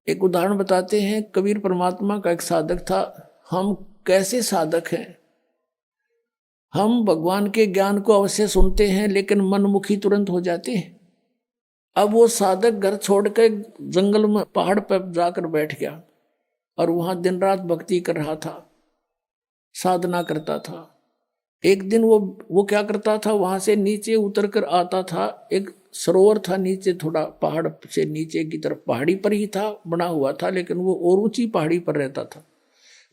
एक उदाहरण बताते हैं, कबीर परमात्मा का एक साधक था। हम कैसे साधक हैं, हम भगवान के ज्ञान को अवश्य सुनते हैं लेकिन मनमुखी तुरंत हो जाते हैं। अब वो साधक घर छोड़कर जंगल में पहाड़ पर जाकर बैठ गया और वहां दिन रात भक्ति कर रहा था, साधना करता था। एक दिन वो क्या करता था, वहां से नीचे उतर कर आता था। एक सरोवर था नीचे, थोड़ा पहाड़ से नीचे की तरफ, पहाड़ी पर ही था, बना हुआ था, लेकिन वो और ऊंची पहाड़ी पर रहता था।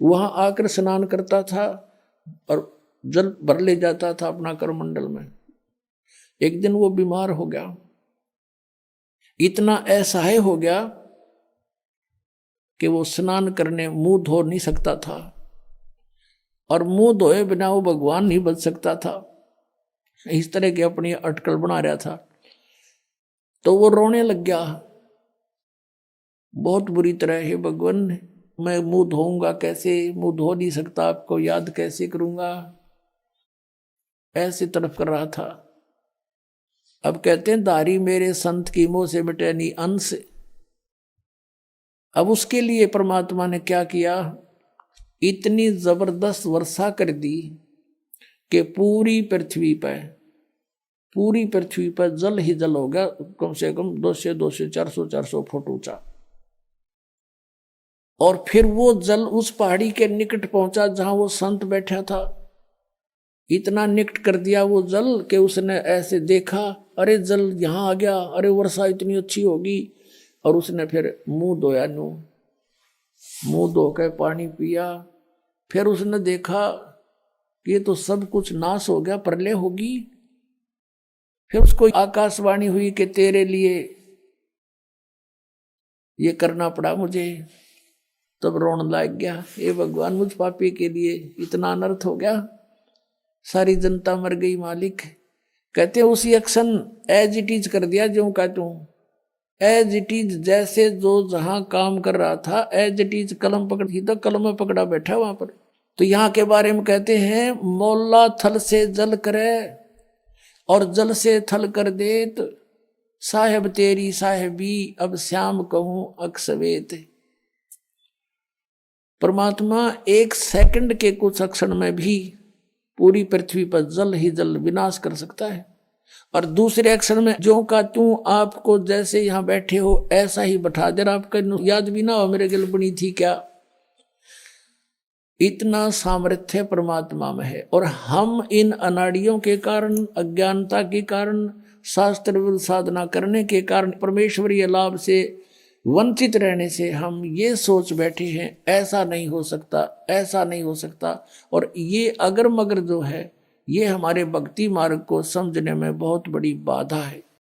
वहां आकर स्नान करता था और जल भर ले जाता था अपना करमंडल में। एक दिन वो बीमार हो गया, इतना असहाय हो गया कि वो स्नान करने मुंह धो नहीं सकता था, और मुंह धोए बिना वो भगवान नहीं बच सकता था। इस तरह की अपनी अटकल बना रहा था। तो वो रोने लग गया बहुत बुरी तरह, हे भगवान मैं मुंह धोऊंगा कैसे, मुंह धो नहीं सकता, आपको याद कैसे करूंगा, ऐसे तड़प कर रहा था। अब कहते हैं दारी मेरे संत की मुंह से मिटे नहीं अंश। अब उसके लिए परमात्मा ने क्या किया, इतनी जबरदस्त वर्षा कर दी कि पूरी पृथ्वी पर जल ही जल हो गया, कम से कम 200 400 फुट ऊंचा। और फिर वो जल उस पहाड़ी के निकट पहुंचा जहां वो संत बैठा था। इतना निकट कर दिया वो जल कि उसने ऐसे देखा, अरे जल यहां आ गया, अरे वर्षा इतनी अच्छी होगी। और उसने फिर मुंह धोया, मुंह धो के पानी पिया। फिर उसने देखा कि ये तो सब कुछ नाश हो गया, प्रलय होगी। फिर उसको आकाशवाणी हुई कि तेरे लिए ये करना पड़ा मुझे। तब रोने लग गया, हे भगवान मुझ पापी के लिए इतना अनर्थ हो गया, सारी जनता मर गई मालिक। कहते उसी एक्शन एज इट इज कर दिया, जो कहता हूं एज इट इज, जैसे जो जहां काम कर रहा था एज इट इज, कलम पकड़ी तो कलम में पकड़ा बैठा वहां पर। तो यहाँ के बारे में कहते हैं, मौला थल से जल करे और जल से थल कर देत, साहेब तेरी साहेबी अब श्याम कहूं अक्सवेत। परमात्मा एक सेकंड के कुछ क्षण में भी पूरी पृथ्वी पर जल ही जल विनाश कर सकता है। और दूसरे अक्षर में जो का तू, आपको जैसे यहां बैठे हो ऐसा ही बैठा दे, आपका याद भी ना हो मेरे गिल बनी थी क्या। इतना सामर्थ्य परमात्मा में है। और हम इन अनाड़ियों के कारण, अज्ञानता के कारण, शास्त्र विरुद्ध साधना करने के कारण, परमेश्वरीय लाभ से वंचित रहने से हम ये सोच बैठे हैं ऐसा नहीं हो सकता, ऐसा नहीं हो सकता। और ये अगर मगर जो है, ये हमारे भक्ति मार्ग को समझने में बहुत बड़ी बाधा है।